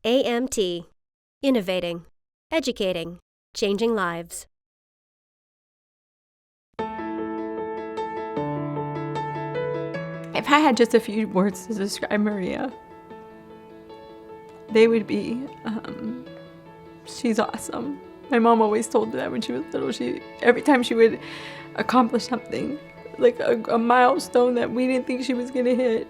AMT. Innovating, educating, changing lives. If I had just a few words to describe Maria, they would be, she's awesome. My mom always told her that when she was little. Every time she would accomplish something, like a milestone that we didn't think she was gonna hit,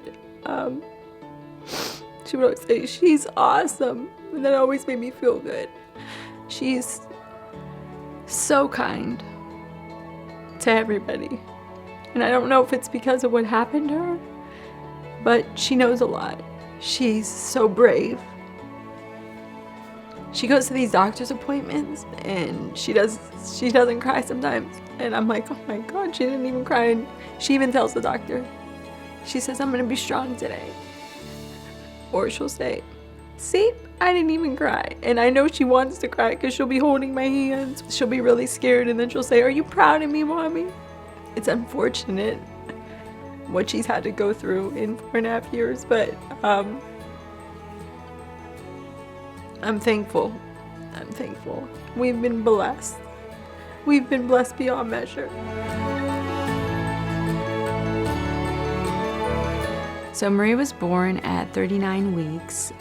she would always say, "She's awesome," and that always made me feel good. She's so kind to everybody, and I don't know if it's because of what happened to her, but she knows a lot. She's so brave. She goes to these doctor's appointments and she doesn't cry sometimes, and I'm like, oh my God, she didn't even cry. And she even tells the doctor, she says, "I'm gonna be strong today," or she'll say, "See, I didn't even cry." And I know she wants to cry because she'll be holding my hands. She'll be really scared, and then she'll say, "Are you proud of me, Mommy?" It's unfortunate what she's had to go through in 4.5 years, but I'm thankful. I'm thankful. We've been blessed. We've been blessed beyond measure. So Maria was born at 39 weeks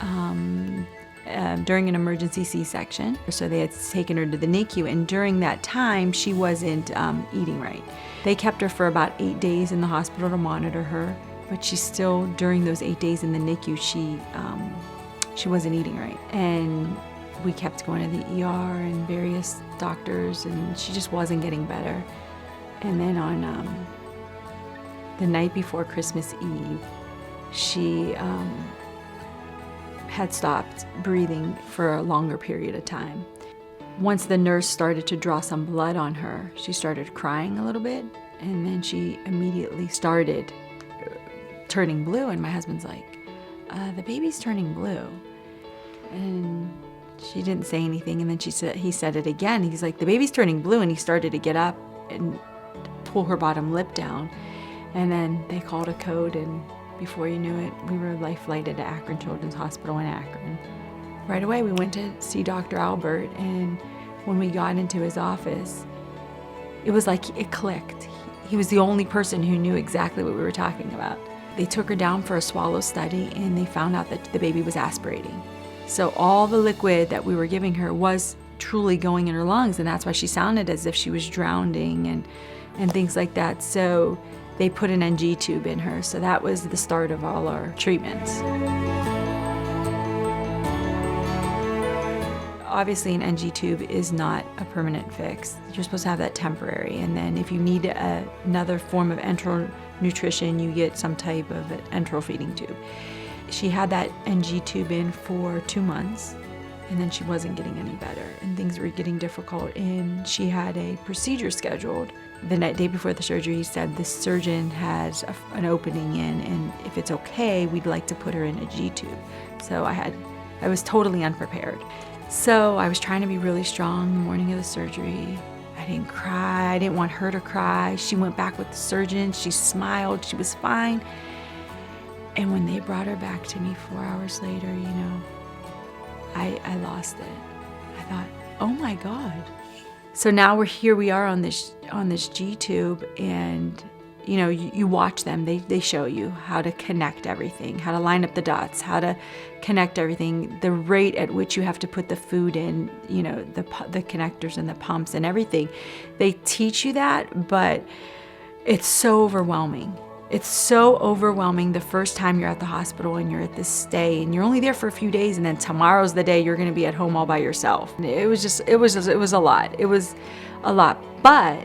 during an emergency C-section. So they had taken her to the NICU, and during that time, she wasn't eating right. They kept her for about 8 days in the hospital to monitor her, but she still, during those 8 days in the NICU, she wasn't eating right. And we kept going to the ER and various doctors, and she just wasn't getting better. And then on the night before Christmas Eve, she had stopped breathing for a longer period of time. Once the nurse started to draw some blood on her, she started crying a little bit, and then she immediately started turning blue, and my husband's like, "The baby's turning blue." And she didn't say anything, and then he said it again. He's like, "The baby's turning blue," and he started to get up and pull her bottom lip down. And then they called a code, and before you knew it, we were life flighted to Akron Children's Hospital in Akron. Right away, we went to see Dr. Albert, and when we got into his office, it was like it clicked. He was the only person who knew exactly what we were talking about. They took her down for a swallow study, and they found out that the baby was aspirating. So all the liquid that we were giving her was truly going in her lungs, and that's why she sounded as if she was drowning and things like that. So they put an NG tube in her. So that was the start of all our treatments. Obviously, an NG tube is not a permanent fix. You're supposed to have that temporary. And then if you need another form of enteral nutrition, you get some type of an enteral feeding tube. She had that NG tube in for 2 months, and then she wasn't getting any better, and things were getting difficult, and she had a procedure scheduled. The day before the surgery, he said the surgeon has an opening in, and if it's okay, we'd like to put her in a G tube. So I was totally unprepared. So I was trying to be really strong the morning of the surgery. I didn't cry. I didn't want her to cry. She went back with the surgeon. She smiled. She was fine. And when they brought her back to me 4 hours later, I lost it. I thought, oh my God. So now we are on this G tube, and you watch them. They show you how to connect everything, how to line up the dots, how to connect everything, the rate at which you have to put the food in, the connectors and the pumps and everything. They teach you that, but it's so overwhelming. It's so overwhelming the first time you're at the hospital and you're at this stay, and you're only there for a few days, and then tomorrow's the day you're going to be at home all by yourself. It was a lot. It was a lot, but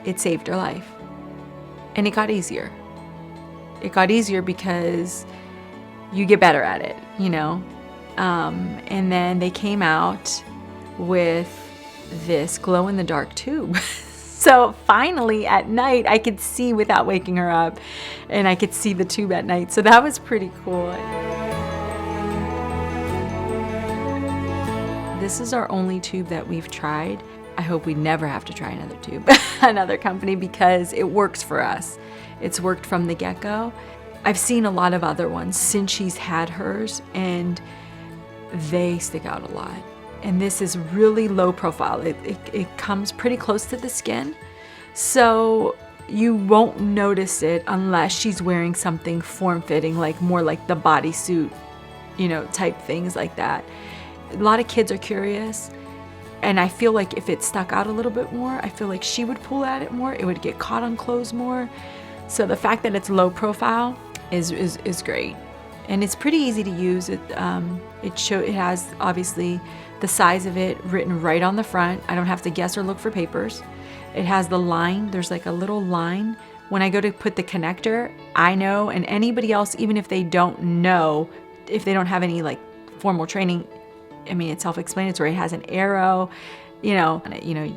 it saved her life. And it got easier. It got easier because you get better at it, And then they came out with this glow-in-the-dark tube. So finally at night, I could see without waking her up, and I could see the tube at night. So that was pretty cool. This is our only tube that we've tried. I hope we never have to try another tube, another company, because it works for us. It's worked from the get-go. I've seen a lot of other ones since she's had hers, and they stick out a lot. And this is really low profile. It comes pretty close to the skin. So you won't notice it unless she's wearing something form-fitting, like more like the bodysuit, you know, type things like that. A lot of kids are curious. And I feel like if it stuck out a little bit more, I feel like she would pull at it more. It would get caught on clothes more. So the fact that it's low profile is great. And it's pretty easy to use. It has obviously the size of it written right on the front. I don't have to guess or look for papers. It has the line. There's like a little line. When I go to put the connector, I know, and anybody else, even if they don't know, if they don't have any like formal training, I mean, it's self-explanatory. It has an arrow, you know,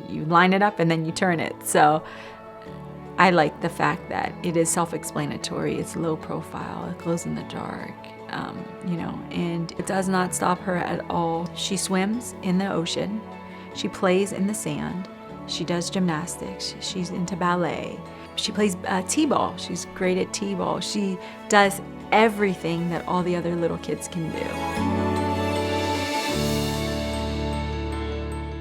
you line it up and then you turn it. So I like the fact that it is self-explanatory. It's low profile. It glows in the dark, you know, and it does not stop her at all. She swims in the ocean. She plays in the sand. She does gymnastics. She's into ballet. She plays t-ball. She's great at t-ball. She does everything that all the other little kids can do.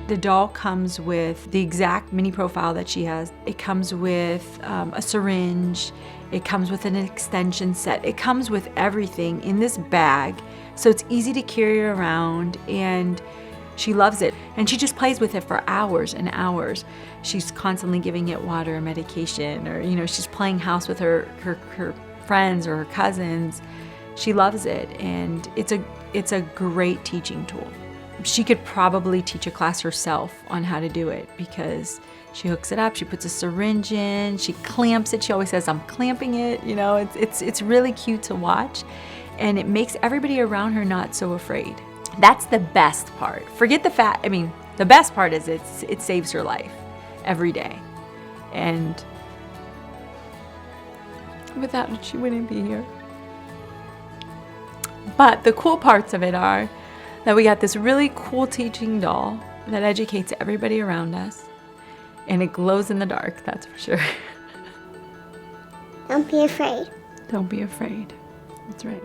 The doll comes with the exact mini profile that she has. It comes with a syringe. It comes with an extension set. It comes with everything in this bag. So it's easy to carry around, and she loves it. And she just plays with it for hours and hours. She's constantly giving it water or medication, or, you know, she's playing house with her friends or her cousins. She loves it, and it's a great teaching tool. She could probably teach a class herself on how to do it, because she hooks it up, she puts a syringe in, she clamps it. She always says, "I'm clamping it." You know, it's really cute to watch, and it makes everybody around her not so afraid. That's the best part. Forget the fact, I mean, the best part is it saves her life every day. And without it, she wouldn't be here. But the cool parts of it are that we got this really cool teaching doll that educates everybody around us, and it glows in the dark, that's for sure. Don't be afraid. Don't be afraid. That's right.